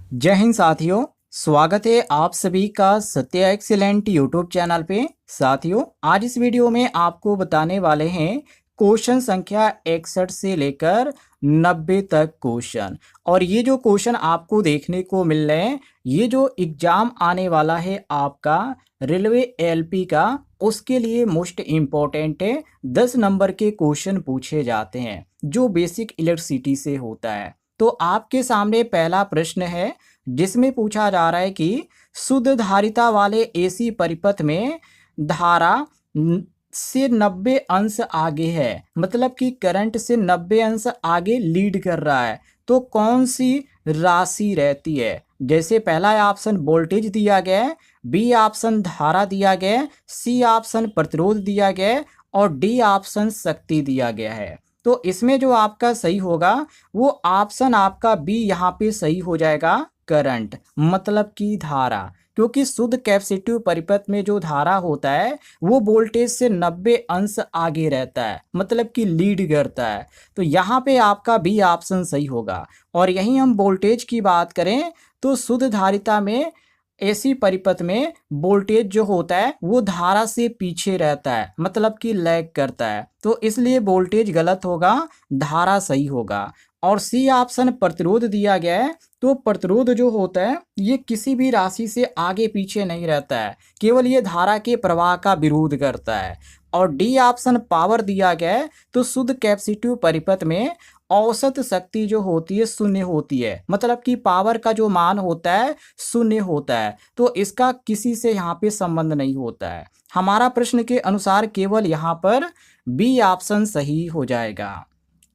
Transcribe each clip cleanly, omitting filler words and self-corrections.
जय हिंद साथियों। स्वागत है आप सभी का सत्य एक्सीलेंट यूट्यूब चैनल पे। साथियों, आज इस वीडियो में आपको बताने वाले हैं क्वेश्चन संख्या 61 से लेकर 90 तक क्वेश्चन। और ये जो क्वेश्चन आपको देखने को मिल रहे हैं, ये जो एग्जाम आने वाला है आपका रेलवे एलपी का, उसके लिए मोस्ट इम्पोर्टेंट है। 10 नंबर के क्वेश्चन पूछे जाते हैं जो बेसिक इलेक्ट्रिसिटी से होता है। तो आपके सामने पहला प्रश्न है जिसमें पूछा जा रहा है कि शुद्ध धारिता वाले एसी परिपथ में धारा से 90 अंश आगे है, मतलब कि करंट से 90 अंश आगे लीड कर रहा है, तो कौन सी राशि रहती है। जैसे पहला ऑप्शन वोल्टेज दिया गया है, बी ऑप्शन धारा दिया गया है, सी ऑप्शन प्रतिरोध दिया गया है और डी ऑप्शन शक्ति दिया गया है। तो इसमें जो आपका सही होगा वो ऑप्शन आपका बी यहाँ पे सही हो जाएगा, करंट मतलब कि धारा। क्योंकि शुद्ध कैपेसिटिव परिपथ में जो धारा होता है वो वोल्टेज से 90 अंश आगे रहता है, मतलब कि लीड करता है। तो यहाँ पे आपका बी ऑप्शन सही होगा। और यहीं हम वोल्टेज की बात करें तो शुद्ध धारिता में एसी परिपथ में वोल्टेज जो होता है वो धारा से पीछे रहता है, मतलब कि लैग करता है। तो इसलिए वोल्टेज गलत होगा, धारा सही होगा। और सी ऑप्शन प्रतिरोध दिया गया है, तो प्रतिरोध जो होता है ये किसी भी राशि से आगे पीछे नहीं रहता है, केवल ये धारा के प्रवाह का विरोध करता है। और डी ऑप्शन पावर दिया गया है, तो शुद्ध कैपेसिटिव परिपथ में औसत शक्ति जो होती है शून्य होती है, मतलब कि पावर का जो मान होता है शून्य होता है। तो इसका किसी से यहाँ पे संबंध नहीं होता है। हमारा प्रश्न के अनुसार केवल यहाँ पर बी ऑप्शन सही हो जाएगा।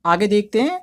आगे देखते हैं।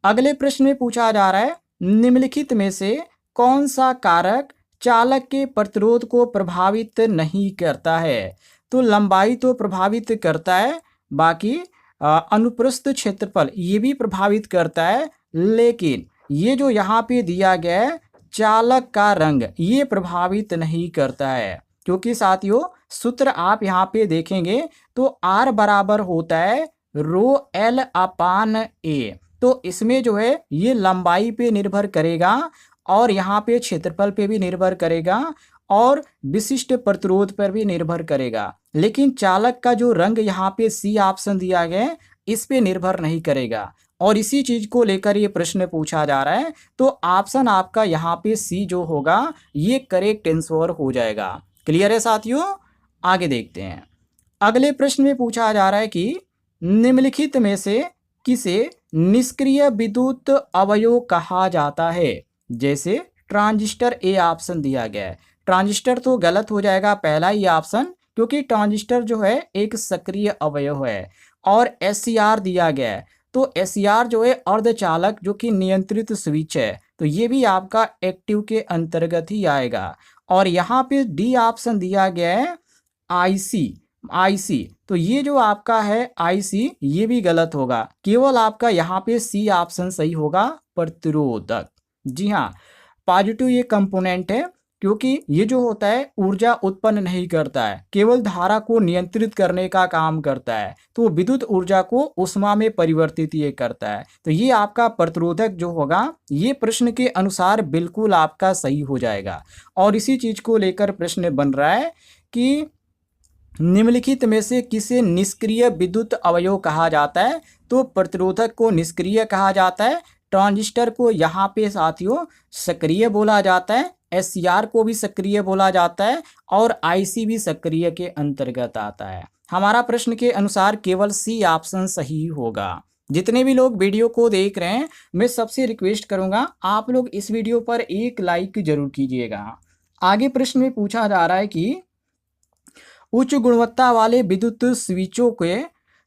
अगले प्रश्न में पूछा जा रहा है निम्नलिखित में से कौन सा कारक चालक के प्रतिरोध को प्रभावित नहीं करता है। तो लंबाई तो प्रभावित करता है, बाकी अनुप्रस्थ क्षेत्रफल ये भी प्रभावित करता है, लेकिन ये जो यहाँ पे दिया गया है चालक का रंग ये प्रभावित नहीं करता है। क्योंकि साथियों सूत्र आप यहाँ पे देखेंगे तो R बराबर होता है रो L अपान ए। तो इसमें जो है ये लंबाई पे निर्भर करेगा और यहाँ पे क्षेत्रफल पे भी निर्भर करेगा और विशिष्ट प्रतिरोध पर भी निर्भर करेगा। लेकिन चालक का जो रंग यहाँ पे सी ऑप्शन दिया गया है इस पे निर्भर नहीं करेगा। और इसी चीज को लेकर ये प्रश्न पूछा जा रहा है, तो ऑप्शन आपका यहाँ पे सी जो होगा ये करेक्ट आंसर हो जाएगा। क्लियर है साथियों। आगे देखते हैं। अगले प्रश्न में पूछा जा रहा है कि निम्नलिखित में से किसे निष्क्रिय विद्युत अवयव कहा जाता है। जैसे ट्रांजिस्टर ए ऑप्शन दिया गया है, ट्रांजिस्टर तो गलत हो जाएगा पहला ही ऑप्शन, क्योंकि ट्रांजिस्टर जो है एक सक्रिय अवयव है। और एससीआर दिया गया है, तो एससीआर जो है अर्धचालक जो कि नियंत्रित स्विच है, तो ये भी आपका एक्टिव के अंतर्गत ही आएगा। और यहाँ पे डी ऑप्शन दिया गया है आईसी, तो ये जो आपका है आईसी ये भी गलत होगा, केवल आपका यहाँ पे सी ऑप्शन सही होगा, प्रतिरोधक। जी हाँ, पॉजिटिव ये कंपोनेंट है, क्योंकि ये जो होता है ऊर्जा उत्पन्न नहीं करता है, केवल धारा को नियंत्रित करने का काम करता है। तो विद्युत ऊर्जा को उष्मा में परिवर्तित ये करता है। तो ये आपका प्रतिरोधक जो होगा ये प्रश्न के अनुसार बिल्कुल आपका सही हो जाएगा। और इसी चीज को लेकर प्रश्न बन रहा है कि निम्नलिखित में से किसे निष्क्रिय विद्युत अवयव कहा जाता है। तो प्रतिरोधक को निष्क्रिय कहा जाता है, ट्रांजिस्टर को यहाँ पे साथियों सक्रिय बोला जाता है, एससीआर को भी सक्रिय बोला जाता है और आईसी भी सक्रिय के अंतर्गत आता है। हमारा प्रश्न के अनुसार केवल सी ऑप्शन सही होगा। जितने भी लोग वीडियो को देख रहे हैं मैं सबसे रिक्वेस्ट करूंगा आप लोग इस वीडियो पर एक लाइक जरूर कीजिएगा। आगे प्रश्न में पूछा जा रहा है कि उच्च गुणवत्ता वाले विद्युत स्विचों के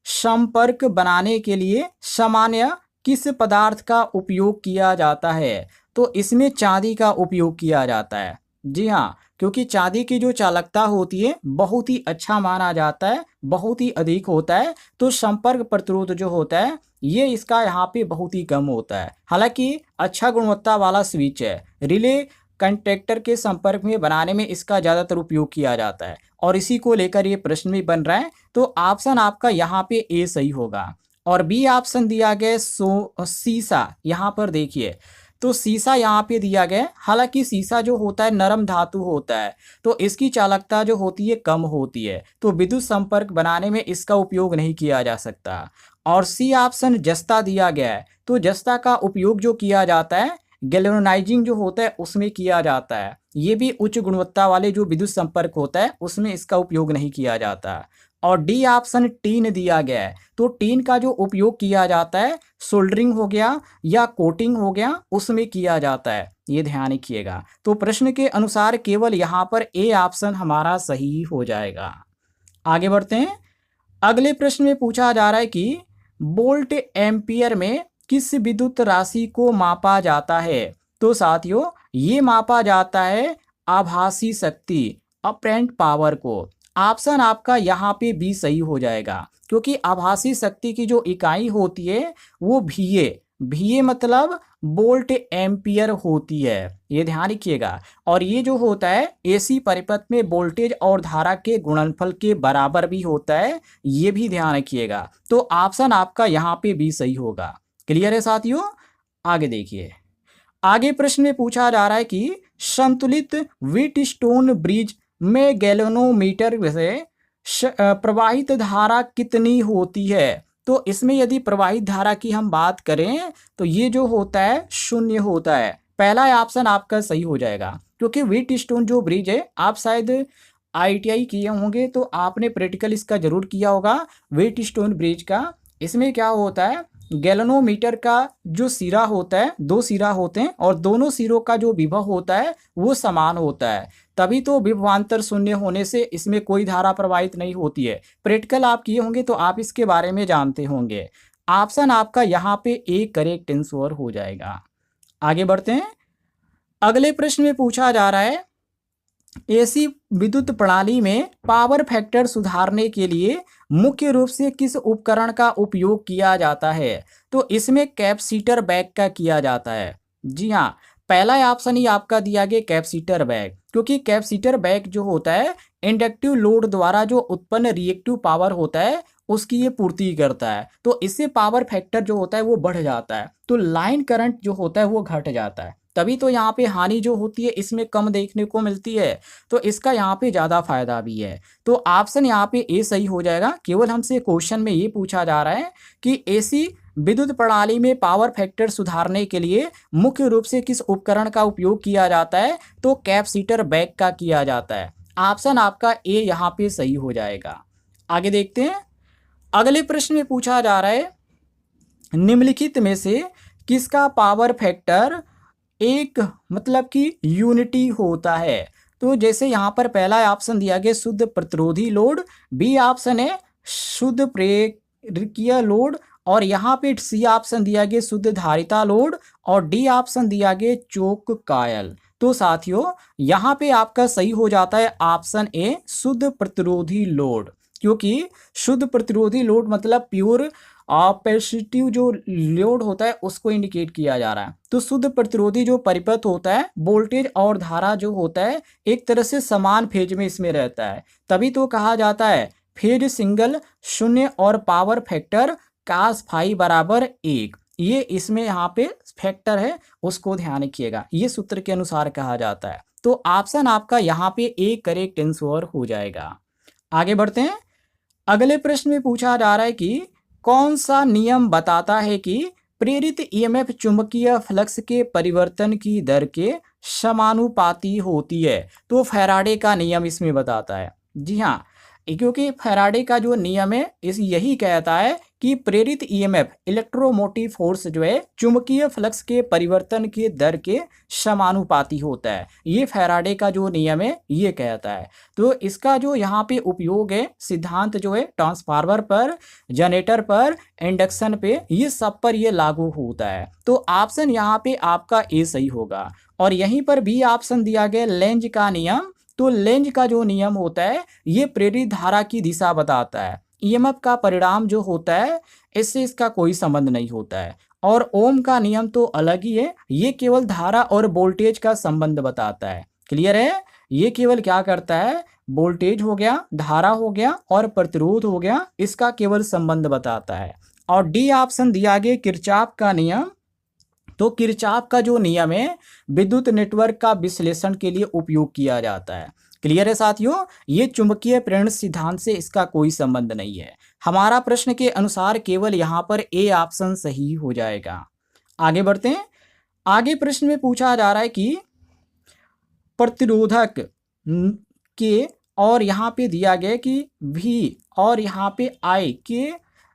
संपर्क बनाने के लिए सामान्य किस पदार्थ का उपयोग किया जाता है। तो इसमें चांदी का उपयोग किया जाता है। जी हाँ, क्योंकि चांदी की जो चालकता होती है बहुत ही अच्छा माना जाता है, बहुत ही अधिक होता है। तो संपर्क प्रतिरोध जो होता है ये इसका यहाँ पे बहुत ही कम होता है। हालांकि अच्छा गुणवत्ता वाला स्विच है, रिले कंडक्टर के संपर्क में बनाने में इसका ज़्यादातर उपयोग किया जाता है। और इसी को लेकर ये प्रश्न भी बन रहा है, तो ऑप्शन आपका यहाँ पे ए सही होगा। और बी ऑप्शन दिया गया शीशा। यहाँ पर देखिए तो शीशा यहाँ पे दिया गया है। हालांकि शीशा जो होता है नरम धातु होता है, तो इसकी चालकता जो होती है कम होती है, तो विद्युत संपर्क बनाने में इसका उपयोग नहीं किया जा सकता। और सी ऑप्शन जस्ता दिया गया है, तो जस्ता का उपयोग जो किया जाता है गैल्वेनाइजिंग जो होता है उसमें किया जाता है। ये भी उच्च गुणवत्ता वाले जो विद्युत संपर्क होता है उसमें इसका उपयोग नहीं किया जाता। और डी ऑप्शन टीन दिया गया है, तो टीन का जो उपयोग किया जाता है सोल्डरिंग हो गया या कोटिंग हो गया उसमें किया जाता है, ये ध्यान रखिएगा। तो प्रश्न के अनुसार केवल यहाँ पर ए ऑप्शन हमारा सही हो जाएगा। आगे बढ़ते हैं। अगले प्रश्न में पूछा जा रहा है कि वोल्ट एम्पियर में किस विद्युत राशि को मापा जाता है? तो साथियों ये मापा जाता है आभासी शक्ति अपरेंट पावर को। ऑप्शन आपका यहाँ पे बी सही हो जाएगा, क्योंकि आभासी शक्ति की जो इकाई होती है वो VA मतलब वोल्ट एम्पियर होती है, ये ध्यान रखिएगा। और ये जो होता है AC परिपथ में वोल्टेज और धारा के गुणनफल के बराबर भी होता है, ये भी ध्यान रखिएगा। तो ऑप्शन आपका यहाँ पे बी सही होगा। क्लियर है साथियों? आगे देखिए। आगे प्रश्न में पूछा जा रहा है कि संतुलित व्हीटस्टोन ब्रिज में गैल्वेनोमीटर से प्रवाहित धारा कितनी होती है? तो इसमें यदि प्रवाहित धारा की हम बात करें तो ये जो होता है 0 होता है। पहला ऑप्शन आपका सही हो जाएगा, क्योंकि व्हीटस्टोन जो ब्रिज है आप शायद ITI किए होंगे तो आपने प्रैक्टिकल इसका जरूर किया होगा व्हीटस्टोन ब्रिज का। इसमें क्या होता है गैल्वेनोमीटर का जो सिरा होता है 2 सिरा होते हैं और दोनों सिरों का जो विभव होता है वो समान होता है, तभी तो विभवांतर 0 होने से इसमें कोई धारा प्रवाहित नहीं होती है। प्रैक्टिकल आप किए होंगे तो आप इसके बारे में जानते होंगे। ऑप्शन आपका यहाँ पे ए करेक्ट आंसर हो जाएगा। आगे बढ़ते हैं। अगले प्रश्न में पूछा जा रहा है AC विद्युत प्रणाली में पावर फैक्टर सुधारने के लिए मुख्य रूप से किस उपकरण का उपयोग किया जाता है? तो इसमें कैपेसिटर बैग का किया जाता है। जी हाँ, पहला ऑप्शन ही आपका दिया गया कैपेसिटर बैग, क्योंकि कैपेसिटर बैग जो होता है इंडक्टिव लोड द्वारा जो उत्पन्न रिएक्टिव पावर होता है उसकी ये पूर्ति करता है, तो इससे पावर फैक्टर जो होता है वो बढ़ जाता है, तो लाइन करंट जो होता है वो घट जाता है, तभी तो यहाँ पे हानि जो होती है इसमें कम देखने को मिलती है, तो इसका यहाँ पे ज़्यादा फायदा भी है। तो ऑप्शन यहाँ पे ए सही हो जाएगा। केवल हमसे क्वेश्चन में ये पूछा जा रहा है कि AC विद्युत प्रणाली में पावर फैक्टर सुधारने के लिए मुख्य रूप से किस उपकरण का उपयोग किया जाता है? तो कैपेसिटर बैग का किया जाता है। ऑप्शन आपका ए यहाँ पे सही हो जाएगा। आगे देखते हैं। अगले प्रश्न में पूछा जा रहा है निम्नलिखित में से किसका पावर फैक्टर एक मतलब कि यूनिटी होता है? तो जैसे यहाँ पर पहला ऑप्शन दिया गया शुद्ध प्रतिरोधी लोड, बी ऑप्शन है शुद्ध प्रेरकीय लोड, और यहाँ पे सी ऑप्शन दिया गया शुद्ध धारिता लोड, और डी ऑप्शन दिया गया चोक कायल। तो साथियों यहाँ पे आपका सही हो जाता है ऑप्शन ए शुद्ध प्रतिरोधी लोड, क्योंकि शुद्ध प्रतिरोधी लोड मतलब प्योर कैपेसिटिव जो लोड होता है उसको इंडिकेट किया जा रहा है। तो शुद्ध प्रतिरोधी जो परिपथ होता है वोल्टेज और धारा जो होता है एक तरह से समान फेज में इसमें रहता है, तभी तो कहा जाता है फेज सिंगल 0 और पावर फैक्टर cos फाई बराबर 1। ये इसमें यहाँ पे फैक्टर है, उसको ध्यान रखिएगा, ये सूत्र के अनुसार कहा जाता है। तो ऑप्शन आपका यहाँ पे ए करेक्ट आंसर हो जाएगा। आगे बढ़ते हैं। अगले प्रश्न में पूछा जा रहा है कि कौन सा नियम बताता है कि प्रेरित EMF चुंबकीय फ्लक्स के परिवर्तन की दर के समानुपाती होती है? तो फैराडे का नियम इसमें बताता है। जी हाँ, क्योंकि फैराडे का जो नियम है इस यही कहता है कि प्रेरित EMF इलेक्ट्रोमोटिव फोर्स जो है चुंबकीय फ्लक्स के परिवर्तन के दर के समानुपाती होता है। ये फैराडे का जो नियम है ये कहता है। तो इसका जो यहाँ पे उपयोग है सिद्धांत जो है ट्रांसफार्मर पर, जनरेटर पर, इंडक्शन पे, ये सब पर ये लागू होता है। तो ऑप्शन यहाँ पे आपका ए सही होगा। और यहीं पर बी ऑप्शन दिया गया लेंज का नियम। तो लेंज का जो नियम होता है ये प्रेरित धारा की दिशा बताता है। EMF का परिणाम जो होता है इससे इसका कोई संबंध नहीं होता है। और ओम का नियम तो अलग ही है, ये केवल धारा और वोल्टेज का संबंध बताता है। क्लियर है? ये केवल क्या करता है, वोल्टेज हो गया, धारा हो गया और प्रतिरोध हो गया, इसका केवल संबंध बताता है। और डी ऑप्शन दिया गया किरचॉफ का नियम। तो किरचॉफ का जो नियम है विद्युत नेटवर्क का विश्लेषण के लिए उपयोग किया जाता है। क्लियर है साथियों, ये चुंबकीय प्रेरण सिद्धांत से इसका कोई संबंध नहीं है। हमारा प्रश्न के अनुसार केवल यहाँ पर ए ऑप्शन सही हो जाएगा। आगे बढ़ते हैं। आगे प्रश्न में पूछा जा रहा है कि प्रतिरोधक के और यहाँ पे दिया गया कि V और यहाँ पे I के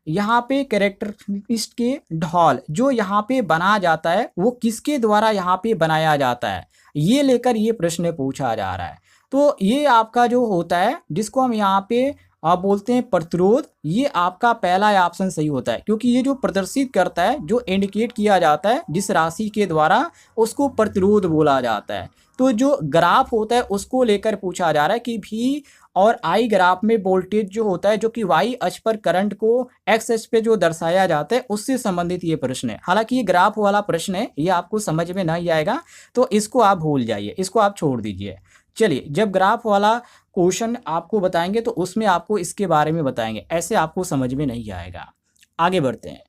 यहाँ पे कैरेक्टरिस्टिक के ढाल जो यहाँ पे बना जाता है वो किसके द्वारा यहाँ पे बनाया जाता है, ये लेकर ये प्रश्न पूछा जा रहा है। तो ये आपका जो होता है जिसको हम यहाँ पे आप बोलते हैं प्रतिरोध, ये आपका पहला ऑप्शन सही होता है, क्योंकि ये जो प्रदर्शित करता है, जो इंडिकेट किया जाता है जिस राशि के द्वारा, उसको प्रतिरोध बोला जाता है। तो जो ग्राफ होता है उसको लेकर पूछा जा रहा है कि V और I ग्राफ में वोल्टेज जो होता है जो कि Y अक्ष पर करंट को X अक्ष पे जो दर्शाया जाता है उससे संबंधित ये प्रश्न है। हालांकि ये ग्राफ वाला प्रश्न है, ये आपको समझ में नहीं आएगा तो इसको आप भूल जाइए, इसको आप छोड़ दीजिए। चलिए, जब ग्राफ वाला क्वेश्चन आपको बताएंगे तो उसमें आपको इसके बारे में बताएंगे, ऐसे आपको समझ में नहीं आएगा। आगे बढ़ते हैं।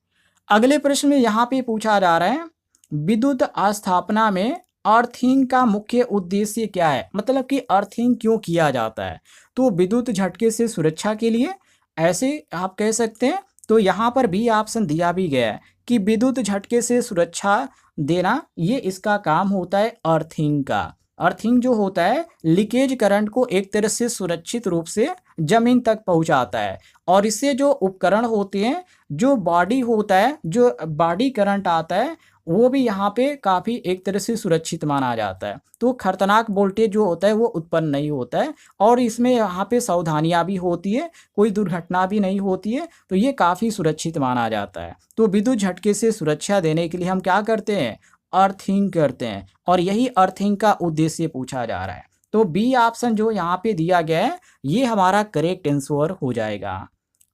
अगले प्रश्न में यहाँ पे पूछा जा रहा है विद्युत स्थापना में अर्थिंग का मुख्य उद्देश्य क्या है, मतलब कि अर्थिंग क्यों किया जाता है। तो विद्युत झटके से सुरक्षा के लिए, ऐसे आप कह सकते हैं। तो यहाँ पर भी ऑप्शन दिया भी गया है कि विद्युत झटके से सुरक्षा देना, ये इसका काम होता है अर्थिंग का। अर्थिंग जो होता है लीकेज करंट को एक तरह से सुरक्षित रूप से जमीन तक पहुंचाता है, और इससे जो उपकरण होते हैं, जो बॉडी होता है, जो बॉडी करंट आता है, वो भी यहाँ पे काफ़ी एक तरह से सुरक्षित माना जाता है। तो खतरनाक वोल्टेज जो होता है वो उत्पन्न नहीं होता है, और इसमें यहाँ पे सावधानियाँ भी होती है, कोई दुर्घटना भी नहीं होती है, तो ये काफ़ी सुरक्षित माना जाता है। तो विद्युत झटके से सुरक्षा देने के लिए हम क्या करते हैं, अर्थिंग करते हैं, और यही अर्थिंग का उद्देश्य पूछा जा रहा है। तो बी ऑप्शन जो यहाँ पे दिया गया है ये हमारा करेक्ट आंसर हो जाएगा।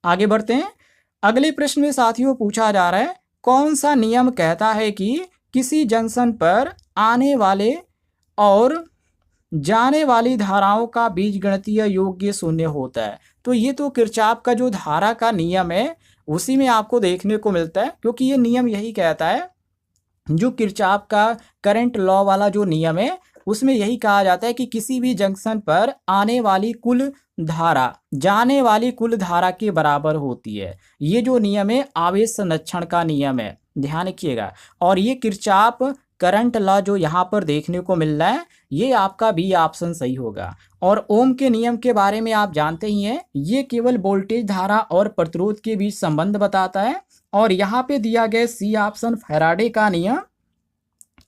आगे बढ़ते हैं। अगले प्रश्न में साथियों पूछा जा रहा है कौन सा नियम कहता है कि किसी जंक्शन पर आने वाले और जाने वाली धाराओं का बीजगणितीय योग्य शून्य होता है। तो ये तो किरचॉफ का जो धारा का नियम है उसी में आपको देखने को मिलता है, क्योंकि ये नियम यही कहता है, जो किरचॉफ का करंट लॉ वाला जो नियम है उसमें यही कहा जाता है कि किसी भी जंक्शन पर आने वाली कुल धारा जाने वाली कुल धारा के बराबर होती है। ये जो नियम है आवेश संरक्षण का नियम है, ध्यान रखिएगा। और ये किरचॉफ करंट लॉ जो यहाँ पर देखने को मिल रहा है ये आपका बी ऑप्शन सही होगा। और ओम के नियम के बारे में आप जानते ही हैं, ये केवल वोल्टेज धारा और प्रतिरोध के बीच संबंध बताता है। और यहाँ पे दिया गया सी ऑप्शन फैराडे का नियम।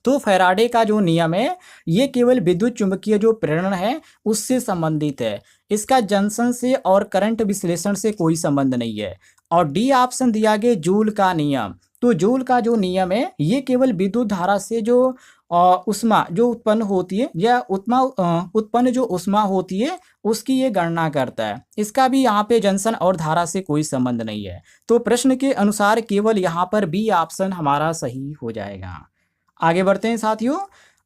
तो फैराडे का जो नियम है ये केवल विद्युत चुंबकीय जो प्रेरण है उससे संबंधित है, इसका जंक्शन से और करंट विश्लेषण से कोई संबंध नहीं है। और डी ऑप्शन दिया गया जूल का नियम। तो जूल का जो नियम है ये केवल विद्युत धारा से जो उष्मा जो उत्पन्न होती है या उत्पन्न जो उष्मा होती है उसकी ये गणना करता है, इसका भी यहाँ पे जंक्शन और धारा से कोई संबंध नहीं है। तो प्रश्न के अनुसार केवल यहाँ पर बी ऑप्शन हमारा सही हो जाएगा। आगे बढ़ते हैं साथियों।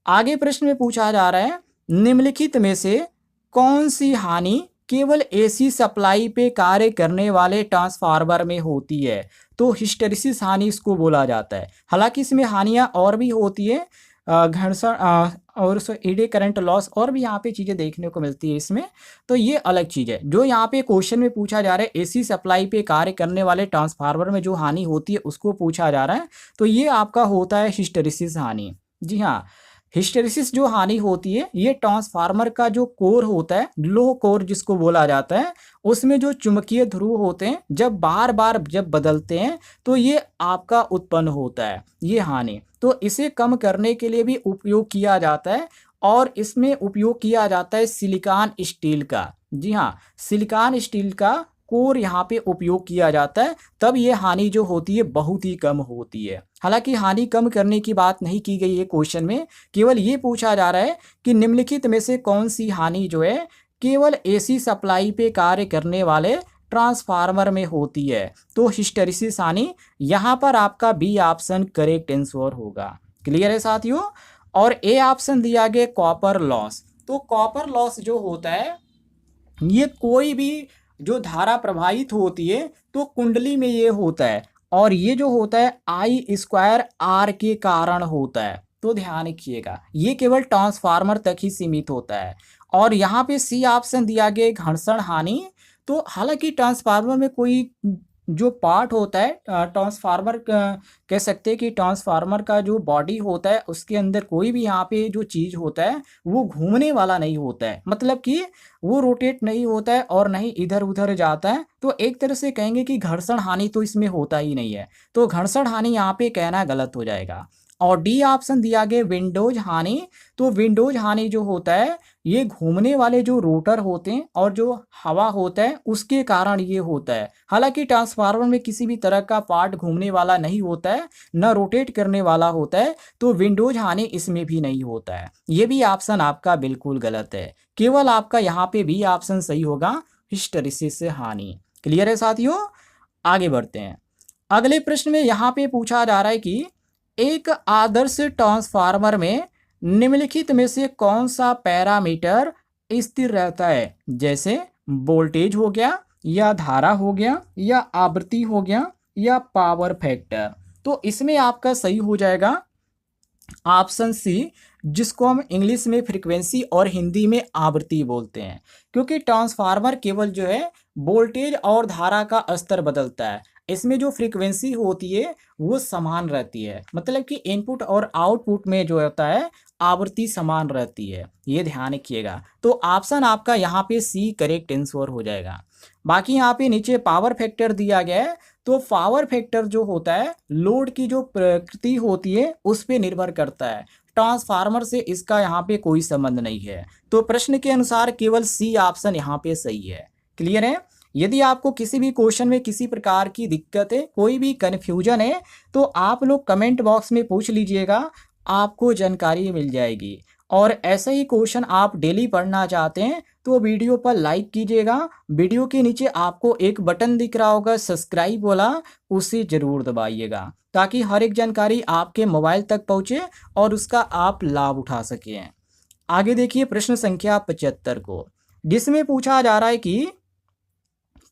आगे प्रश्न में पूछा जा रहा है निम्नलिखित में से कौन सी हानि केवल एसी सप्लाई पे कार्य करने वाले ट्रांसफार्मर में होती है। तो हिस्टेरिसिस हानि इसको बोला जाता है। हालांकि इसमें हानियां और भी होती है, घर्षण और ईडी करंट लॉस और भी यहाँ पे चीज़ें देखने को मिलती है इसमें, तो ये अलग चीज़ है। जो यहाँ पे क्वेश्चन में पूछा जा रहा है एसी सप्लाई पे कार्य करने वाले ट्रांसफार्मर में जो हानि होती है उसको पूछा जा रहा है, तो ये आपका होता है हिस्टेरिसिस हानि। जी हाँ, हिस्टेरिसिस जो हानि होती है ये ट्रांसफार्मर का जो कोर होता है, लो कोर जिसको बोला जाता है, उसमें जो चुंबकीय ध्रुव होते हैं जब बार बार जब बदलते हैं तो ये आपका उत्पन्न होता है ये हानि। तो इसे कम करने के लिए भी उपयोग किया जाता है, और इसमें उपयोग किया जाता है सिलिकॉन स्टील का। जी हाँ, सिलिकॉन स्टील का कोर यहाँ पे उपयोग किया जाता है, तब ये हानि जो होती है बहुत ही कम होती है। हालांकि हानि कम करने की बात नहीं की गई है क्वेश्चन में, केवल ये पूछा जा रहा है कि निम्नलिखित में से कौन सी हानि जो है केवल एसी सप्लाई पे कार्य करने वाले ट्रांसफार्मर में होती है। तो हिस्टेरिसिस हानि यहाँ पर आपका बी ऑप्शन करेक्ट आंसर होगा। क्लियर है साथियों। और ए ऑप्शन दिया गया कॉपर लॉस। तो कॉपर लॉस जो होता है ये कोई भी जो धारा प्रवाहित होती है तो कुंडली में ये होता है, और ये जो होता है आई स्क्वायर आर के कारण होता है। तो ध्यान रखिएगा, ये केवल ट्रांसफार्मर तक ही सीमित होता है। और यहाँ पे सी ऑप्शन दिया गया घर्षण हानि। तो हालांकि ट्रांसफार्मर में कोई जो पार्ट होता है, ट्रांसफार्मर कह सकते हैं कि ट्रांसफार्मर का जो बॉडी होता है उसके अंदर कोई भी यहाँ पे जो चीज़ होता है वो घूमने वाला नहीं होता है, मतलब कि वो रोटेट नहीं होता है और नहीं इधर उधर जाता है। तो एक तरह से कहेंगे कि घर्षण हानि तो इसमें होता ही नहीं है, तो घर्षण हानि यहाँ पे कहना गलत हो जाएगा। और डी ऑप्शन दिया गया विंडोज हानि। तो विंडोज हानि जो होता है ये घूमने वाले जो रोटर होते हैं और जो हवा होता है उसके कारण ये होता है। हालांकि ट्रांसफार्मर में किसी भी तरह का पार्ट घूमने वाला नहीं होता है, न रोटेट करने वाला होता है, तो विंडोज हानि इसमें भी नहीं होता है। ये भी ऑप्शन आपका बिल्कुल गलत है, केवल आपका यहाँ पे भी ऑप्शन सही होगा, हिस्टैरिसीस से हानि। क्लियर है साथियों, आगे बढ़ते हैं। अगले प्रश्न में यहाँ पे पूछा जा रहा है कि एक आदर्श ट्रांसफार्मर में निम्नलिखित में से कौन सा पैरामीटर स्थिर रहता है, जैसे वोल्टेज हो गया या धारा हो गया या आवृत्ति हो गया या पावर फैक्टर। तो इसमें आपका सही हो जाएगा ऑप्शन सी, जिसको हम इंग्लिश में फ्रीक्वेंसी और हिंदी में आवृत्ति बोलते हैं। क्योंकि ट्रांसफार्मर केवल जो है वोल्टेज और धारा का स्तर बदलता है, इसमें जो फ्रीक्वेंसी होती है वो समान रहती है, मतलब कि इनपुट और आउटपुट में जो होता है आवृत्ति समान रहती है, ये ध्यान रखिएगा। तो ऑप्शन आपका यहाँ पे सी करेक्ट आंसर हो जाएगा। बाकी यहाँ पे नीचे पावर फैक्टर दिया गया है। तो पावर फैक्टर जो होता है लोड की जो प्रकृति होती है उस पर निर्भर करता है, ट्रांसफार्मर से इसका यहाँ पे कोई संबंध नहीं है। तो प्रश्न के अनुसार केवल सी ऑप्शन यहाँ पे सही है। क्लियर है। यदि आपको किसी भी क्वेश्चन में किसी प्रकार की दिक्कत है, कोई भी कन्फ्यूजन है, तो आप लोग कमेंट बॉक्स में पूछ लीजिएगा, आपको जानकारी मिल जाएगी। और ऐसे ही क्वेश्चन आप डेली पढ़ना चाहते हैं तो वीडियो पर लाइक कीजिएगा। वीडियो के नीचे आपको एक बटन दिख रहा होगा सब्सक्राइब वाला, उसे जरूर दबाइएगा ताकि हर एक जानकारी आपके मोबाइल तक पहुंचे और उसका आप लाभ उठा सकें। आगे देखिए प्रश्न संख्या 75 को, जिसमें पूछा जा रहा है कि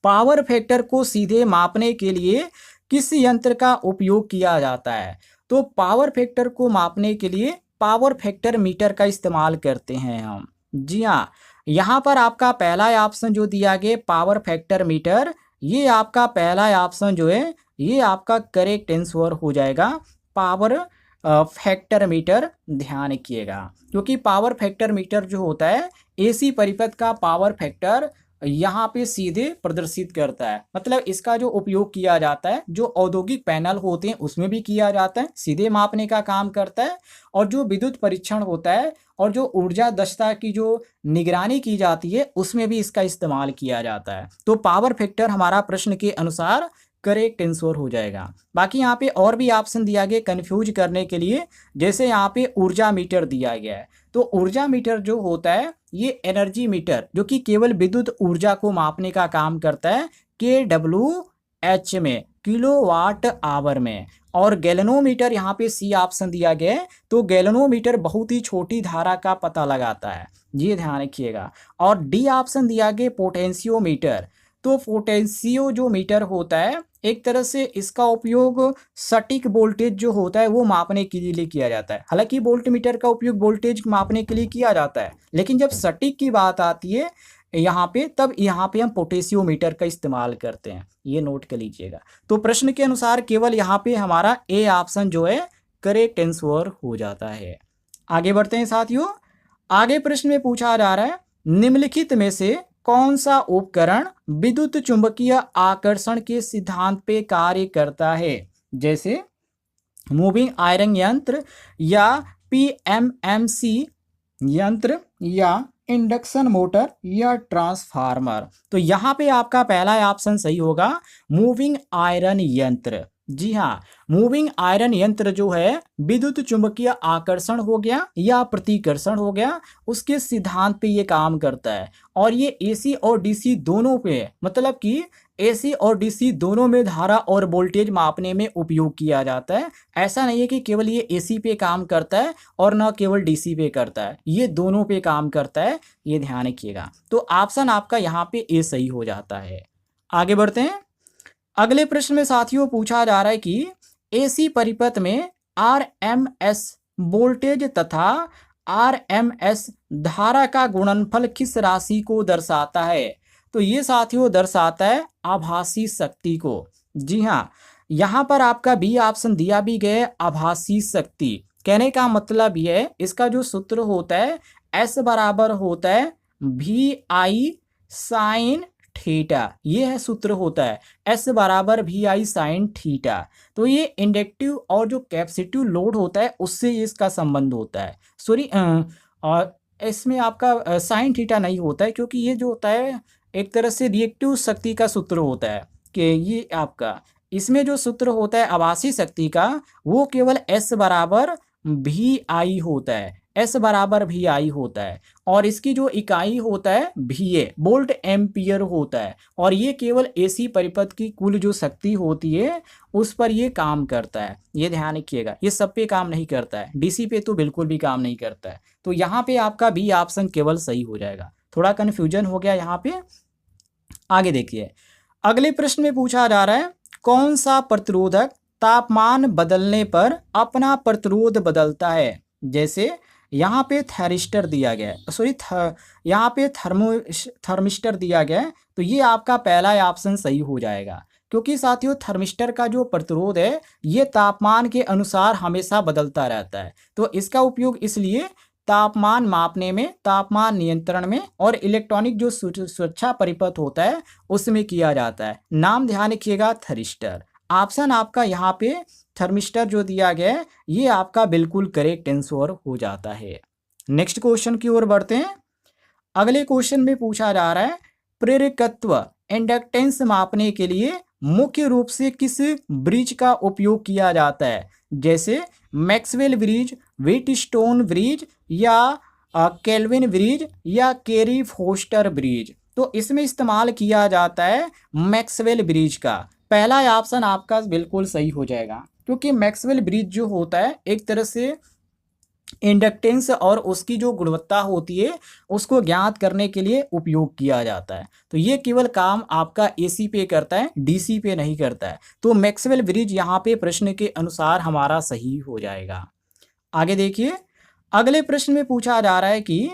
पावर फैक्टर को सीधे मापने के लिए किस यंत्र का उपयोग किया जाता है। तो पावर फैक्टर को मापने के लिए पावर फैक्टर मीटर का इस्तेमाल करते हैं हम। जी हाँ, यहाँ पर आपका पहला ऑप्शन जो दिया गया पावर फैक्टर मीटर, ये आपका पहला ऑप्शन जो है ये आपका करेक्ट आंसर हो जाएगा, पावर फैक्टर मीटर। ध्यान रखिएगा, क्योंकि पावर फैक्टर मीटर जो होता है एसी परिपथ का पावर फैक्टर यहाँ पे सीधे प्रदर्शित करता है, मतलब इसका जो उपयोग किया जाता है जो औद्योगिक पैनल होते हैं उसमें भी किया जाता है, सीधे मापने का काम करता है। और जो विद्युत परीक्षण होता है और जो ऊर्जा दक्षता की जो निगरानी की जाती है उसमें भी इसका इस्तेमाल किया जाता है। तो पावर फैक्टर हमारा प्रश्न के अनुसार करेक्ट आंसर हो जाएगा। बाकी यहाँ पे और भी ऑप्शन दिया गया कंफ्यूज करने के लिए, जैसे यहाँ पे ऊर्जा मीटर दिया गया है। तो ऊर्जा मीटर जो होता है ये एनर्जी मीटर जो कि केवल विद्युत ऊर्जा को मापने का काम करता है, kWh में, किलोवाट आवर में। और गैल्वेनोमीटर यहाँ पे सी ऑप्शन दिया गया है, तो गैल्वेनोमीटर बहुत ही छोटी धारा का पता लगाता है, ये ध्यान रखिएगा। और डी ऑप्शन दिया गया पोटेंशियोमीटर। तो पोटेंशियो जो मीटर होता है एक तरह से इसका उपयोग सटीक वोल्टेज जो होता है वो मापने के लिए किया जाता है। हालांकि वोल्ट मीटर का उपयोग वोल्टेज मापने के लिए किया जाता है, लेकिन जब सटीक की बात आती है यहाँ पे तब यहाँ पे हम पोटेंशियोमीटर का इस्तेमाल करते हैं, ये नोट कर लीजिएगा। तो प्रश्न के अनुसार केवल यहाँ पे हमारा ए ऑप्शन जो है करेक्ट आंसर हो जाता है। आगे बढ़ते हैं साथियों। आगे प्रश्न में पूछा जा रहा है निम्नलिखित में से कौन सा उपकरण विद्युत चुंबकीय आकर्षण के सिद्धांत पे कार्य करता है, जैसे मूविंग आयरन यंत्र या पीएमएमसी यंत्र या इंडक्शन मोटर या ट्रांसफार्मर। तो यहाँ पे आपका पहला ऑप्शन सही होगा, मूविंग आयरन यंत्र। जी हाँ, मूविंग आयरन यंत्र जो है विद्युत चुंबकीय आकर्षण हो गया या प्रतिकर्षण हो गया उसके सिद्धांत पे ये काम करता है। और ये एसी और डीसी दोनों पे, मतलब कि एसी और डीसी दोनों में धारा और वोल्टेज मापने में उपयोग किया जाता है। ऐसा नहीं है कि केवल ये एसी पे काम करता है और न केवल डीसी पे करता है, ये दोनों पे काम करता है, ये ध्यान रखिएगा। तो ऑप्शन आपका यहाँ पे ए सही हो जाता है। आगे बढ़ते हैं। अगले प्रश्न में साथियों पूछा जा रहा है कि एसी परिपथ में आरएमएस वोल्टेज तथा आरएमएस धारा का गुणनफल किस राशि को दर्शाता है? तो ये साथियों दर्शाता है आभासी शक्ति को। जी हाँ, यहाँ पर आपका बी ऑप्शन दिया भी गया है, आभासी शक्ति। कहने का मतलब ये है, इसका जो सूत्र होता है एस बराबर होता है वी आई साइन थीटा, ये है सूत्र होता है एस बराबर वी आई साइन थीटा। तो ये इंडक्टिव और जो कैपेसिटिव लोड होता है उससे इसका संबंध होता है। सॉरी, और इसमें आपका साइन थीटा नहीं होता है, क्योंकि ये जो होता है एक तरह से रिएक्टिव शक्ति का सूत्र होता है कि ये आपका इसमें जो सूत्र होता है आभासी शक्ति का वो केवल एस बराबर वी आई होता है, एस बराबर वी आई होता है, और इसकी जो इकाई होता है वी ए वोल्ट एम्पियर होता है, और ये केवल एसी परिपथ की कुल जो शक्ति होती है उस पर ये काम करता है। ये ध्यान रखिएगा, ये सब पे काम नहीं करता है, डीसी पे तो बिल्कुल भी काम नहीं करता है। तो यहाँ पे आपका बी ऑप्शन केवल सही हो जाएगा। थोड़ा कन्फ्यूजन हो गया यहाँ पे। आगे देखिए, अगले प्रश्न में पूछा जा रहा है कौन सा प्रतिरोधक तापमान बदलने पर अपना प्रतिरोध बदलता है? जैसे यहाँ पे थैरिस्टर दिया गया है, सॉरी यहाँ पे थर्मिस्टर दिया गया है, तो ये आपका पहला ऑप्शन सही हो जाएगा, क्योंकि साथियों थर्मिस्टर का जो प्रतिरोध है ये तापमान के अनुसार हमेशा बदलता रहता है। तो इसका उपयोग इसलिए तापमान मापने में, तापमान नियंत्रण में और इलेक्ट्रॉनिक जो सुरक्षा परिपथ होता है उसमें किया जाता है। नाम ध्यान रखिएगा थर्मिस्टर। ऑप्शन आपका यहाँ पे थर्मिस्टर जो दिया गया है ये आपका बिल्कुल करेक्ट आंसर हो जाता है। नेक्स्ट क्वेश्चन की ओर बढ़ते हैं। अगले क्वेश्चन में पूछा जा रहा है प्रेरकत्व इंडक्टेंस मापने के लिए मुख्य रूप से किस ब्रिज का उपयोग किया जाता है? जैसे मैक्सवेल ब्रिज, व्हीटस्टोन ब्रिज या केल्विन ब्रिज या केरी फोस्टर ब्रिज। तो इसमें इस्तेमाल किया जाता है मैक्सवेल ब्रिज का। पहला ऑप्शन आपका बिल्कुल सही हो जाएगा, क्योंकि मैक्सवेल ब्रिज जो होता है एक तरह से इंडक्टेंस और उसकी जो गुणवत्ता होती है उसको ज्ञात करने के लिए उपयोग किया जाता है। तो ये केवल काम आपका एसी पे करता है, डीसी पे नहीं करता है। तो मैक्सवेल ब्रिज यहाँ पे प्रश्न के अनुसार हमारा सही हो जाएगा। आगे देखिए, अगले प्रश्न में पूछा जा रहा है कि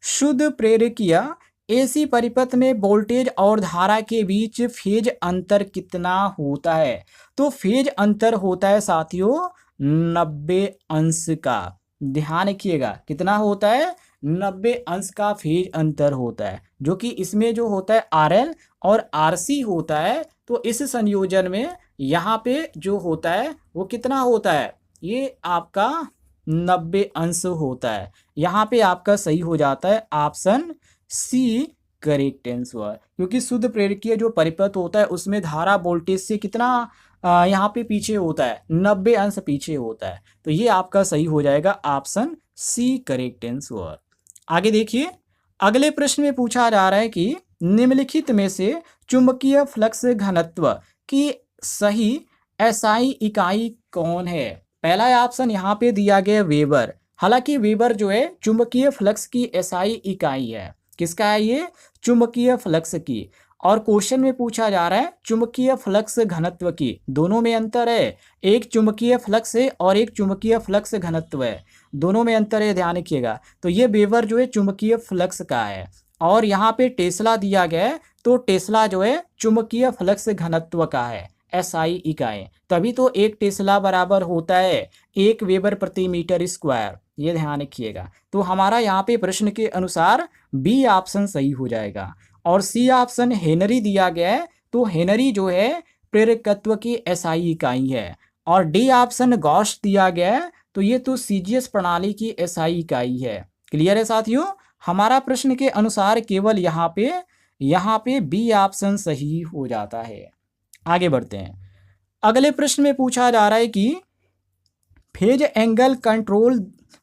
शुद्ध प्रेरकीय एसी परिपथ में वोल्टेज और धारा के बीच फेज अंतर कितना होता है? तो फेज अंतर होता है साथियों 90 अंश का। ध्यान रखिएगा कितना होता है, 90 अंश का फेज अंतर होता है, जो कि इसमें जो होता है आरएल और आरसी होता है। तो इस संयोजन में यहाँ पे जो होता है वो कितना होता है, ये आपका 90 अंश होता है। यहाँ पे आपका सही हो जाता है ऑप्शन सी करेक्ट आंसर, क्योंकि शुद्ध प्रेरकीय जो परिपथ होता है उसमें धारा वोल्टेज से कितना यहाँ पे पीछे होता है, 90 अंश पीछे होता है। तो ये आपका सही हो जाएगा ऑप्शन सी करेक्ट आंसर। आगे देखिए, अगले प्रश्न में पूछा जा रहा है कि निम्नलिखित में से चुंबकीय फ्लक्स घनत्व की सही एसआई इकाई कौन है? पहला ऑप्शन यहाँ पे दिया गया वेबर। हालांकि वेबर जो है चुंबकीय फ्लक्स की एसआई इकाई है। किसका है ये? चुंबकीय फ्लक्स की। और क्वेश्चन में पूछा जा रहा है चुंबकीय फ्लक्स घनत्व की। दोनों में अंतर है, एक चुंबकीय फ्लक्स है और एक चुंबकीय फ्लक्स घनत्व है, दोनों में अंतर है, ध्यान रखिएगा। तो ये वेबर जो है चुंबकीय फ्लक्स का है, और यहाँ पे टेस्ला दिया गया है, तो टेस्ला जो है चुंबकीय फ्लक्स घनत्व का है, एसआई इकाई। तभी तो एक टेस्ला बराबर होता है 1 वेबर प्रति मीटर स्क्वायर, ये ध्यान रखिएगा। तो हमारा यहाँ पे प्रश्न के अनुसार बी ऑप्शन सही हो जाएगा। और सी ऑप्शन हेनरी दिया गया है, तो हेनरी जो है प्रेरकत्व की एसआई इकाई है। और डी ऑप्शन गॉस दिया गया है, तो ये तो सीजीएस प्रणाली की एसआई इकाई है। क्लियर है साथियों? हमारा प्रश्न के अनुसार केवल यहाँ पे बी ऑप्शन सही हो जाता है। आगे बढ़ते हैं। अगले प्रश्न में पूछा जा रहा है कि फेज एंगल कंट्रोल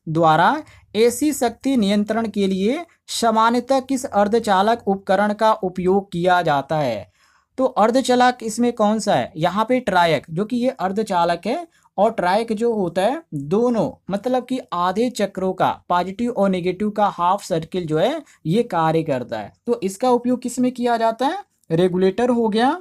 द्वारा एसी शक्ति नियंत्रण के लिए सामान्यतः किस अर्धचालक उपकरण का उपयोग किया जाता है? तो अर्धचालक इसमें कौन सा है? यहाँ पे ट्रायक, जो कि ये अर्धचालक है, और ट्रायक जो होता है दोनों, मतलब कि आधे चक्रों का, पॉजिटिव और नेगेटिव का हाफ सर्किल जो है ये कार्य करता है। तो इसका उपयोग किस में किया जाता है? रेगुलेटर हो गया,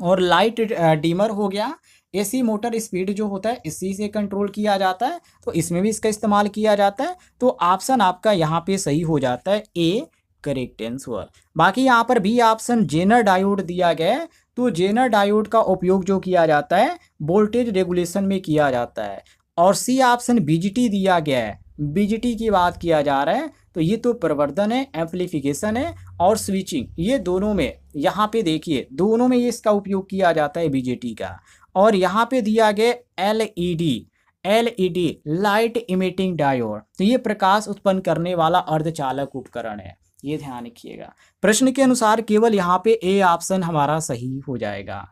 और लाइट डिमर हो गया। एसी मोटर स्पीड जो होता है इसी से कंट्रोल किया जाता है, तो इसमें भी इसका इस्तेमाल किया जाता है। तो ऑप्शन आपका यहाँ पे सही हो जाता है, ए करेक्ट आंसर। बाकी यहाँ पर बी ऑप्शन जेनर डायोड दिया गया है, तो जेनर डायोड का उपयोग जो किया जाता है वोल्टेज रेगुलेशन में किया जाता है। और सी ऑप्शन बीजीटी दिया गया है, बीजीटी की बात किया जा रहा है, तो ये तो प्रवर्धन है, एम्पलीफिकेशन है और स्विचिंग, ये दोनों में यहाँ पे देखिए दोनों में ये इसका उपयोग किया जाता है बीजेटी का। और यहाँ पे दिया गया LED, LED light emitting diode, तो ये प्रकाश उत्पन्न करने वाला अर्धचालक उपकरण है, ये ध्यान रखिएगा। प्रश्न के अनुसार केवल यहाँ पे ए ऑप्शन हमारा सही हो जाएगा।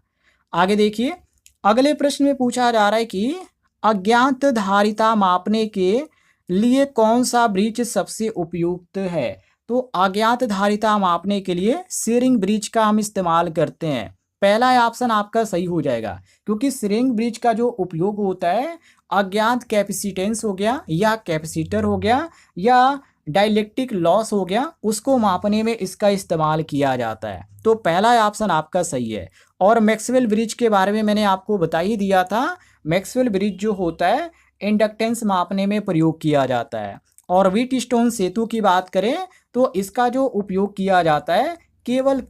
आगे देखिए, अगले प्रश्न में पूछा जा रहा है कि अज्ञात धारिता मापने के लिए कौन सा ब्रिज सबसे उपयुक्त है। तो अज्ञात धारिता मापने के लिए सीरिंग ब्रिज का हम इस्तेमाल करते हैं। पहला ऑप्शन आपका सही हो जाएगा, क्योंकि सीरिंग ब्रिज का जो उपयोग होता है अज्ञात कैपेसिटेंस हो गया या कैपेसिटर हो गया या डाइलेक्ट्रिक लॉस हो गया, उसको मापने में इसका इस्तेमाल किया जाता है। तो पहला ऑप्शन आपका सही है। और मैक्सवेल ब्रिज के बारे में मैंने आपको बता ही दिया था, मैक्सवेल ब्रिज जो होता है इंडक्टेंस मापने में प्रयोग किया जाता है। और व्हीटस्टोन सेतु की बात करें तो इसका जो उपयोग किया जाता है केवल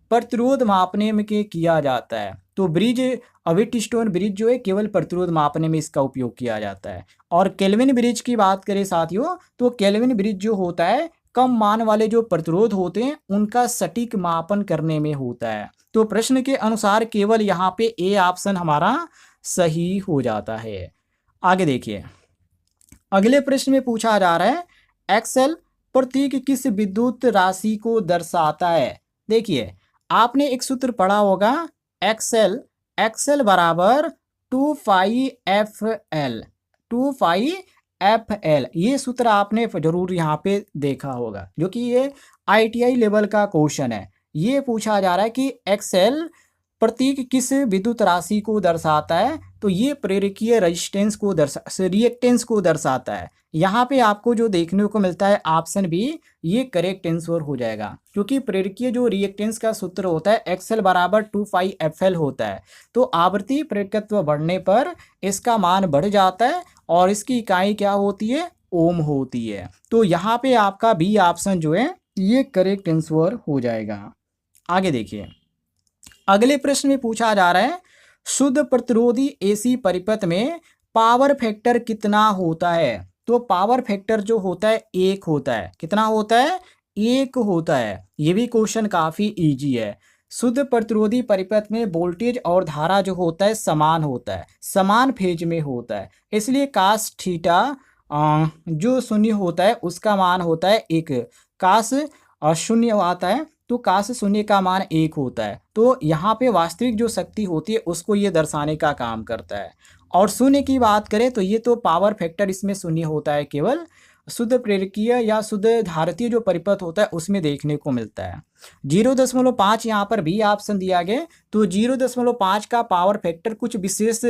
प्रतिरोध मापने में किया जाता है। तो ब्रिज व्हीटस्टोन ब्रिज जो है केवल प्रतिरोध मापने में इसका उपयोग किया जाता है। और केल्विन ब्रिज की बात करें साथियों, तो केल्विन ब्रिज जो होता है कम मान वाले जो प्रतिरोध होते हैं उनका सटीक मापन करने में होता है। तो प्रश्न के अनुसार केवल यहाँ पे ए ऑप्शन हमारा सही हो जाता है। आगे देखिए, अगले प्रश्न में पूछा जा रहा है एक्सेल प्रतीक किस विद्युत राशि को दर्शाता है। देखिए, आपने एक सूत्र पढ़ा होगा एक्सेल, एक्सेल बराबर 2πfl, 2πfl, ये सूत्र आपने जरूर यहाँ पे देखा होगा, जो कि ये ITI लेवल का क्वेश्चन है। ये पूछा जा रहा है कि एक्सेल प्रतीक किस विद्युत राशि को दर्शाता है, तो ये प्रेरकीय रेजिस्टेंस को रिएक्टेंस को दर्शाता है। यहाँ पे आपको जो देखने को मिलता है ऑप्शन बी, ये करेक्ट आंसर हो जाएगा, क्योंकि प्रेरकीय जो रिएक्टेंस का सूत्र होता है एक्सेल बराबर 2πfl होता है। तो आवृत्ति प्रेरकत्व बढ़ने पर इसका मान बढ़ जाता है और इसकी इकाई क्या होती है, ओम होती है। तो यहाँ पे आपका बी ऑप्शन जो है ये करेक्ट आंसर हो जाएगा। आगे देखिए, अगले प्रश्न में पूछा जा रहा है शुद्ध प्रतिरोधी एसी परिपथ में पावर फैक्टर कितना होता है। तो पावर फैक्टर जो होता है 1 होता है। कितना होता है, 1 होता है। ये भी क्वेश्चन काफी इजी है। शुद्ध प्रतिरोधी परिपथ में वोल्टेज और धारा जो होता है समान होता है, समान फेज में होता है, इसलिए कास थीटा जो शून्य होता है उसका मान होता है 1। कास शून्य आता है तो काश शून्य का मान 1 होता है। तो यहाँ पे वास्तविक जो शक्ति होती है उसको ये दर्शाने का काम करता है। और शून्य की बात करें तो ये तो पावर फैक्टर इसमें शून्य होता है, केवल शुद्ध प्रेरकीय या शुद्ध धारितीय जो परिपथ होता है उसमें देखने को मिलता है। 0.5 यहाँ पर भी ऑप्शन दिया गया, तो 0.5 का पावर फैक्टर कुछ विशेष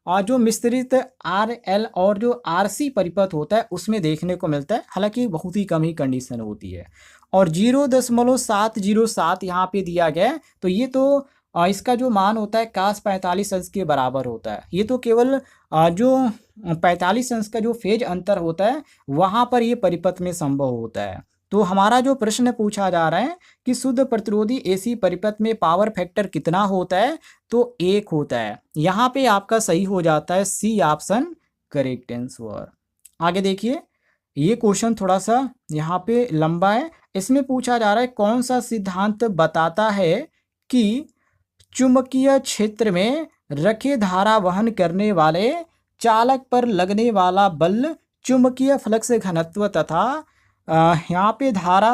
जो मिश्रित RL और जो RC परिपथ होता है उसमें देखने को मिलता है, हालांकि बहुत ही कम ही कंडीशन होती है। और 0.707 यहाँ पे दिया गया है, तो ये तो इसका जो मान होता है कास 45 अंश के बराबर होता है। ये तो केवल जो 45 अंश का जो फेज अंतर होता है वहाँ पर ये परिपथ में संभव होता है। तो हमारा जो प्रश्न पूछा जा रहा है कि शुद्ध प्रतिरोधी एसी परिपथ में पावर फैक्टर कितना होता है, तो 1 होता है। यहाँ पे आपका सही हो जाता है सी ऑप्शन करेक्ट आंसर। आगे देखिए, ये क्वेश्चन थोड़ा सा यहाँ पे लंबा है। इसमें पूछा जा रहा है कौन सा सिद्धांत बताता है कि चुंबकीय क्षेत्र में रखे धारा वहन करने वाले चालक पर लगने वाला बल चुंबकीय फ्लक्स घनत्व तथा यहाँ पे धारा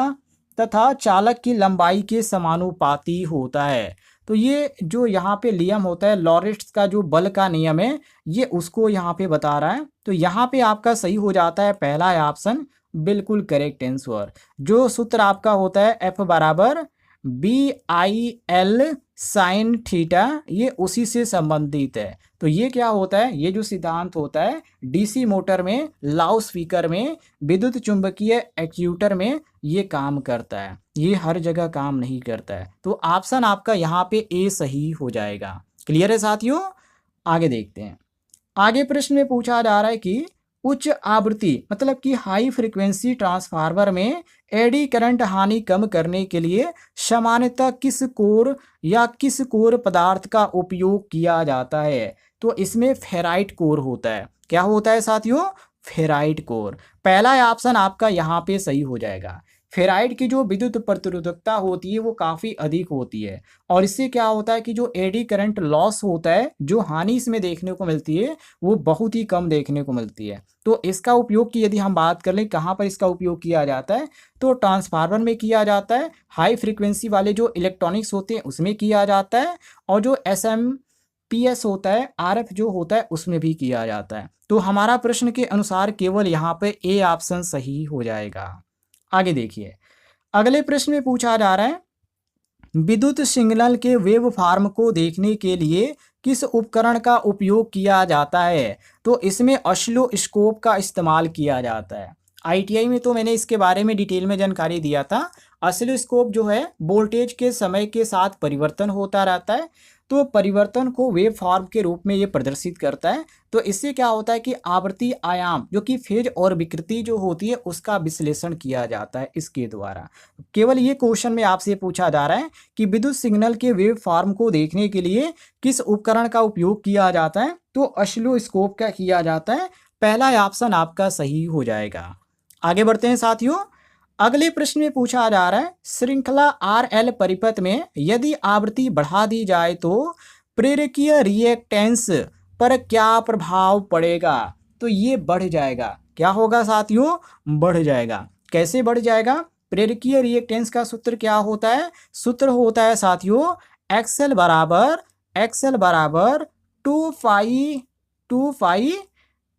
तथा चालक की लंबाई के समानुपाती होता है। तो ये जो यहाँ पे नियम होता है लॉरेंट्ज का जो बल का नियम है, ये उसको यहाँ पे बता रहा है। तो यहाँ पे आपका सही हो जाता है पहला ऑप्शन, बिल्कुल करेक्ट आंसर। जो सूत्र आपका होता है F बराबर BIL साइन थीटा ये उसी से संबंधित है। तो ये क्या होता है, ये जो सिद्धांत होता है डीसी मोटर में, लाउड स्पीकर में, विद्युत चुंबकीय एक्ट्यूएटर में ये काम करता है, ये हर जगह काम नहीं करता है। तो ऑप्शन आपका यहाँ पे ए सही हो जाएगा। क्लियर है साथियों? आगे देखते हैं। आगे प्रश्न में पूछा जा रहा है कि उच्च आवृत्ति मतलब कि हाई फ्रीक्वेंसी ट्रांसफार्मर में एडी करंट हानि कम करने के लिए सामान्यतः किस कोर या किस कोर पदार्थ का उपयोग किया जाता है? तो इसमें फेराइट कोर होता है। क्या होता है साथियों? Ferrite core. पहला ऑप्शन आपका यहाँ पे सही हो जाएगा। फेराइट की जो विद्युत प्रतिरोधकता होती है वो काफ़ी अधिक होती है और इससे क्या होता है कि जो एडी करंट लॉस होता है, जो हानि इसमें देखने को मिलती है वो बहुत ही कम देखने को मिलती है। तो इसका उपयोग की यदि हम बात कर लें कहाँ पर इसका उपयोग किया जाता है, तो ट्रांसफार्मर में किया जाता है, हाई फ्रिक्वेंसी वाले जो इलेक्ट्रॉनिक्स होते हैं उसमें किया जाता है और जो SMPS होता है, RF जो होता है उसमें भी किया जाता है। तो हमारा प्रश्न के अनुसार केवल यहाँ पे ए ऑप्शन सही हो जाएगा। आगे देखिए, अगले प्रश्न में पूछा जा रहा है विद्युत सिग्नल के वेव फॉर्म को देखने के लिए किस उपकरण का उपयोग किया जाता है? तो इसमें ऑसिलोस्कोप का इस्तेमाल किया जाता है। ITI में तो मैंने इसके बारे में डिटेल में जानकारी दिया था। ऑसिलोस्कोप जो है वोल्टेज के समय के साथ परिवर्तन होता रहता है, तो परिवर्तन को वेव फॉर्म के रूप में ये प्रदर्शित करता है। तो इससे क्या होता है कि आवृत्ति आयाम जो कि फेज और विकृति जो होती है उसका विश्लेषण किया जाता है इसके द्वारा। केवल ये क्वेश्चन में आपसे पूछा जा रहा है कि विद्युत सिग्नल के वेव फॉर्म को देखने के लिए किस उपकरण का उपयोग किया जाता है? तो ऑसिलोस्कोप का किया जाता है। पहला ऑप्शन आपका सही हो जाएगा। आगे बढ़ते हैं साथियों। अगले प्रश्न में पूछा जा रहा है श्रृंखला RL परिपथ में यदि आवृत्ति बढ़ा दी जाए तो प्रेरकीय रिएक्टेंस पर क्या प्रभाव पड़ेगा? तो ये बढ़ जाएगा। क्या होगा साथियों? बढ़ जाएगा। कैसे बढ़ जाएगा? प्रेरकीय रिएक्टेंस का सूत्र क्या होता है? सूत्र होता है साथियों XL बराबर 2 पाई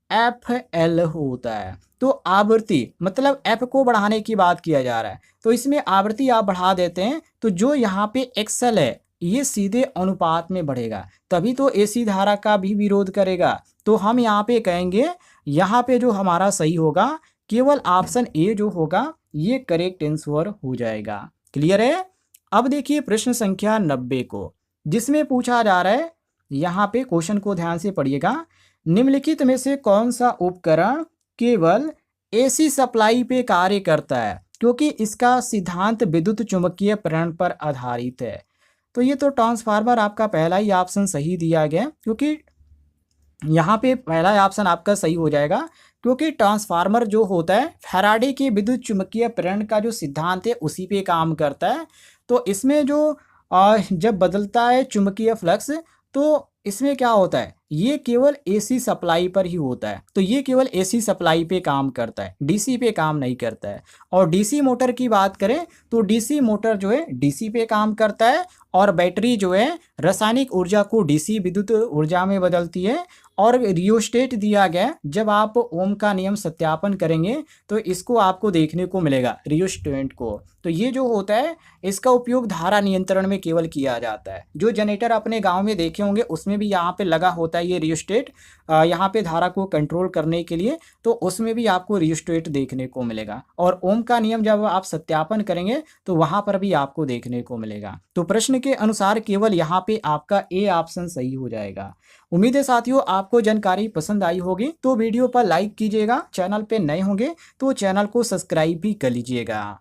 FL होता है। तो आवृत्ति मतलब F को बढ़ाने की बात किया जा रहा है, तो इसमें आवृत्ति आप बढ़ा देते हैं तो जो यहाँ पे XL है ये सीधे अनुपात में बढ़ेगा, तभी तो AC धारा का भी विरोध करेगा। तो हम यहाँ पे कहेंगे यहाँ पे जो हमारा सही होगा केवल ऑप्शन ए जो होगा ये करेक्ट आंसर हो जाएगा। क्लियर है? अब देखिए प्रश्न संख्या 90 को, जिसमें पूछा जा रहा है, यहाँ पे क्वेश्चन को ध्यान से पढ़िएगा, निम्नलिखित में से कौन सा उपकरण केवल AC सप्लाई पे कार्य करता है क्योंकि इसका सिद्धांत विद्युत चुंबकीय प्रेरण पर आधारित है? तो ये तो ट्रांसफार्मर आपका पहला ही ऑप्शन सही दिया गया, क्योंकि यहाँ पे पहला ऑप्शन आपका सही हो जाएगा क्योंकि ट्रांसफार्मर जो होता है फैराडे के विद्युत चुंबकीय प्रेरण का जो सिद्धांत है उसी पे काम करता है। तो इसमें जो जब बदलता है चुंबकीय फ्लक्स तो इसमें क्या होता है ये केवल AC सप्लाई पर ही होता है, तो ये केवल AC सप्लाई पे काम करता है, DC पे काम नहीं करता है। और DC मोटर की बात करें तो DC मोटर जो है DC पे काम करता है और बैटरी जो है रासायनिक ऊर्जा को DC विद्युत ऊर्जा में बदलती है। और रियोस्टेट दिया गया, जब आप ओम का नियम सत्यापन करेंगे तो इसको आपको देखने को मिलेगा रियोस्टेट को। तो ये जो होता है इसका उपयोग धारा नियंत्रण में केवल किया जाता है। जो जनरेटर अपने गांव में देखे होंगे उसमें भी यहाँ पे लगा होता है ये रियोस्टेट, यहाँ पे धारा को कंट्रोल करने के लिए, तो उसमें भी आपको रियोस्टेट देखने को मिलेगा। और ओम का नियम जब आप सत्यापन करेंगे तो वहाँ पर भी आपको देखने को मिलेगा। तो प्रश्न के अनुसार केवल यहाँ पे आपका ए ऑप्शन सही हो जाएगा। उम्मीद है साथियों आपको जानकारी पसंद आई होगी, तो वीडियो पर लाइक कीजिएगा, चैनल पे नए होंगे तो चैनल को सब्सक्राइब भी कर लीजिएगा।